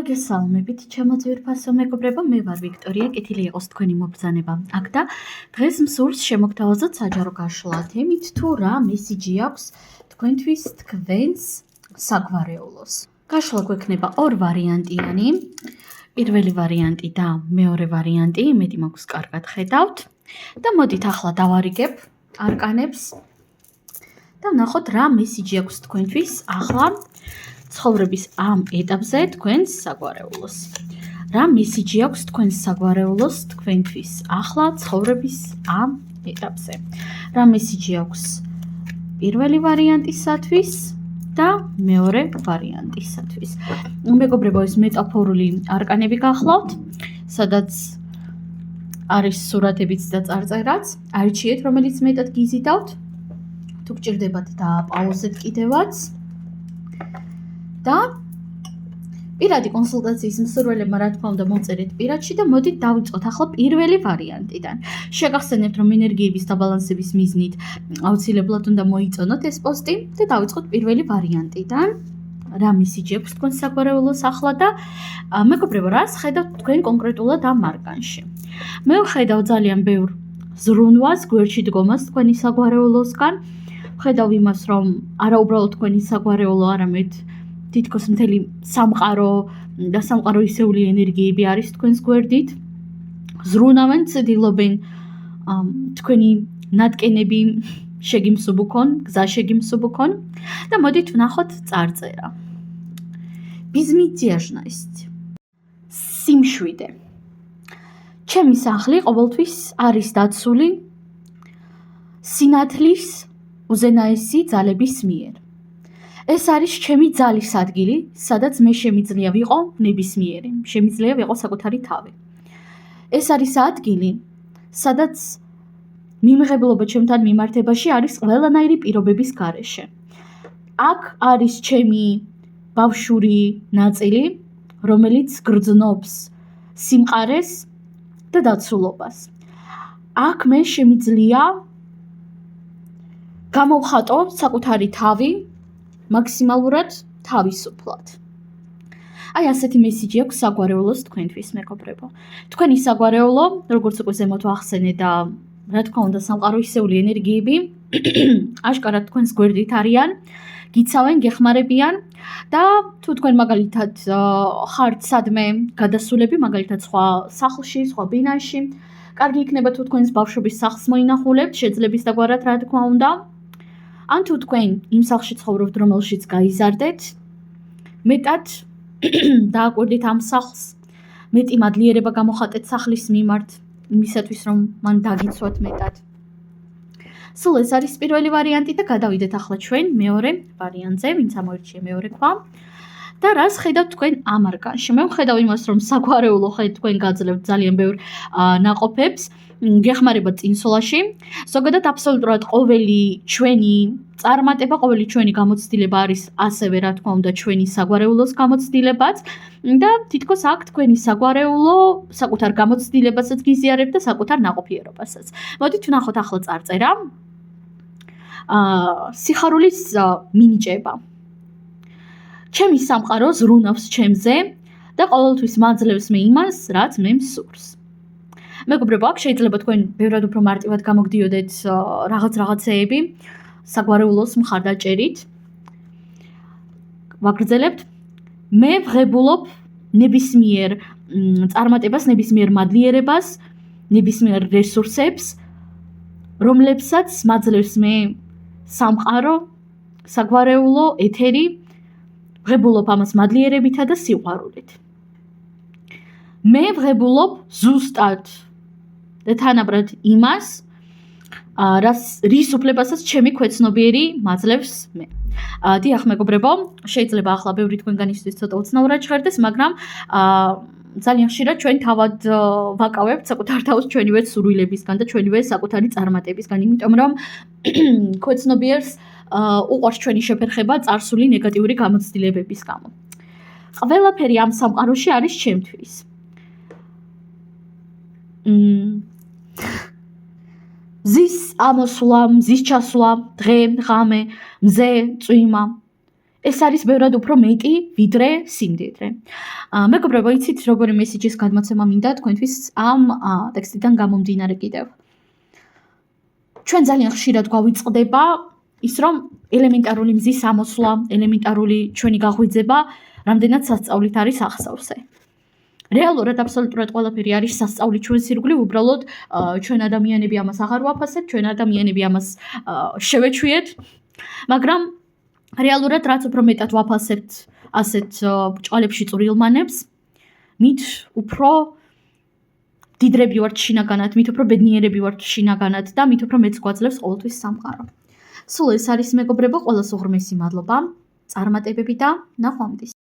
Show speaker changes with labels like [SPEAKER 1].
[SPEAKER 1] მოგესალმებით, ჩემო ძვირფასო მეგობრებო, მე ვარ ვიქტორია, კეთილი იყოს თქვენი მობრძანება. აქ და დღეს მსურს შემოგთავაზოთ საჯარო გაშლა თემით, თუ რა მესიჯი აქვს თქვენთვის თქვენს საგვარეულოს. გაშლა გვექნება ორ ვარიანტიანი. პირველი ვარიანტი და მეორე ვარიანტი, იმედი მაქვს კარგად ხედავთ. და მოდით ახლა დავარიგებ არკანებს და ვნახოთ რა მესიჯი აქვს თქვენთვის ახლა ცხოვრების ამ ეტაპზე თქვენს საგვარეულოს. რა მესიჯი აქვს თქვენს საგვარეულოს თქვენთვის ახლა ცხოვრების ამ ეტაპზე. რა მესიჯი აქვს პირველი ვარიანტისათვის და მეორე ვარიანტისათვის. მეგობრებო, ეს მეტაფორული არკანები გახლავთ, სადაც არის სურათებიც და წარწერაც. არჩიეთ, რომელიც მეტად გიზიდავთ. თუ გჭირდებათ დააპაუზეთ კიდევაც. და პირადი კონსულტაციის მსურველებმა რა თქმა უნდა მოწერეთ პირადში და მოდით დავიწყოთ ახლა პირველი ვარიანტიდან. შეგახსენებთ, რომ ენერგიების დაბალანსების მიზნით აუცილებლად უნდა მოიწონოთ ეს პოსტი და დავიწყოთ პირველი ვარიანტიდან. რა მესიჯი აქვს თქვენ საგვარეულოს ახლა და მეგობრებო, რას ხედავთ თქვენ კონკრეტულად ამ არკანში? მე ვხედავ ძალიან ბევრ ზრუნვას, გვერდში დგომას თქვენი საგვარეულოსგან. ვხედავ იმას, რომ არა უბრალოდ თქვენი საგვარეულო, არამედ თითქოს მთელი სამყარო და სამყაროისეული ენერგიები არის თქვენს გვერდით. ზრუნავენ, ცდილობენ თქვენი ნატკენები შეგიმსუბუქონ, გზა შეგიმსუბუქონ და მოდით ვნახოთ წარწერა. Безмятежность. სიმშვიდე. ჩემი სახლი ყოველთვის არის დაცული სინათლის უზენაესი ძალების მიერ. ეს არის ჩემი ძალის ადგილი, სადაც მე შემიძლია ვიყო ნებისმიერი, შემიძლია ვიყო საკუთარი თავი. ეს არის ადგილი, სადაც მიმღებლობა ჩემთან მიმართებაში არის ყველანაირი პირობების გარეშე. აქ არის ჩემი ბავშვური ნაწილი, რომელიც გრძნობს სიმყარეს და დაცულობას. აქ მე შემიძლია გამოვხატო საკუთარი თავი მაქსიმალურად თავისუფლად. აი ასეთი მესიჯი აქვს საგვარეულოს თქვენთვის, მეგობრებო. თქვენი საგვარეულო, როგორც უკვე ზემოთ ვახსენე და რა თქმა უნდა სამყაროისეული ენერგიები აშკარად თქვენს გვერდით არიან, გიცავენ, გეხმარებიან და თუ თქვენ მაგალითად ხართ სადმე გადასულები, მაგალითად სხვა სახლში, სხვა ბინაში, კარგი იქნება თუ თქვენს ბავშვობის სახლს მოინახულებთ, შეძლების დაგვარად რა თქმა უნდა. ან თუ თქვენ იმ სახლში ცხოვრობთ, რომელშიც გაიზარდეთ, მეტად დააკვირდით ამ სახლს, მეტი მადლიერება გამოხატეთ სახლის მიმართ, იმისათვის რომ მან დაგიცვათ მეტად. სულ ეს არის პირველი ვარიანტი და გადავიდეთ ახლა ჩვენ მეორე ვარიანტზე, ვინც ამოირჩია მეორე ქვა. და რას ხედავთ თქვენ ამ არკანში? მე ვხედავ იმას, რომ საგვარეულო თქვენ გაძლევთ ძალიან ბევრ ნაყოფებს, გეხმარებათ წინსვლაში. ზოგადად აბსოლუტურად ყოველი ჩვენი წარმატება, ყოველი ჩვენი გამოცდილება არის ასევე რა თქმა უნდა ჩვენი საგვარეულოს გამოცდილებაც და თითქოს აქ თქვენი საგვარეულო საკუთარ გამოცდილებასაც გიზიარებთ და საკუთარ ნაყოფიერობასაც. მოდით ვნახოთ ახლა წარწერა. სიხარულის მინიჭება. ჩემი სამყარო ზრუნავს ჩემზე და ყოველთვის მაძლევს მე იმას, რაც მე მსურს. მეგობრებო, აქ შეიძლება თქვენ ბევრად უფრო მარტივად გამოგდიოდეთ რაღაცეები საგვარეულოს მხარდაჭერით. ვაგრძელებთ. მე ვღებულობ ნებისმიერ წარმატებას, ნებისმიერ მადლიერებას, ნებისმიერ რესურსებს, რომლებსაც მაძლევს მე სამყარო, საგვარეულო, ეთერი, ვღებულობ ამას მადლიერებითა და სიყვარულით. მე ვღებულობ ზუსტად და თანაბრად იმას, რის უფლებასაც ჩემი ქვეცნობიერი მაძლევს მე. დიახ, მეგობრებო, შეიძლება ახლა ბევრი თქვენგანისთვის ცოტა უცნაურად ჟღერდეს, მაგრამ ძალიან ხშირად ჩვენ თავად ვაკავებთ საკუთარ თავს ჩვენივე სურვილებისგან და ჩვენივე საკუთარი წარმატებისგან, იმიტომ რომ ქვეცნობიერს უყვარს ჩვენი შეფერხება წარსული ნეგატიური გამოცდილებების გამო. ყველაფერი ამ სამყაროში არის ჩემთვის. მზის ამოსვლა, მზის ჩასვლა, დღე, ღამე, მზე, წვიმა. ეს არის ბევრად უფრო მეტი ვიდრე სიმდიდრე. მეგობრებო, იცით როგორი მესიჯის გადმოცემა მინდა თქვენთვის ამ ტექსტიდან გამომდინარე კიდევ. ჩვენ ძალიან ხშირად გვავიწყდება ის, რომ ელემენტარული მზის ამოსვლა, ელემენტარული ჩვენი გაღვიძება რამდენად სასწაულით არის ახსოვსე. რეალურად აბსოლუტურად ყველაფერი არის სასწაული ჩვენს ირგვლივ, უბრალოდ ჩვენ ადამიანები ამას აღარ ვაფასებთ, ჩვენ ადამიანები ამას შევეჩვიეთ, მაგრამ რეალურად რაც უფრო მეტად ვაფასებთ ასეთ ბრჭყალებში წვრილმანებს, მით უფრო დიდრები ვართ შინაგანად, მით უფრო ბედნიერები ვართ შინაგანად და მით უფრო მეც გვაძლევს ყოველთვის სამყარო. სულ ეს არის მეგობრებო, ყველას უღრმესი მადლობა წარმატებები და ნახვამდის.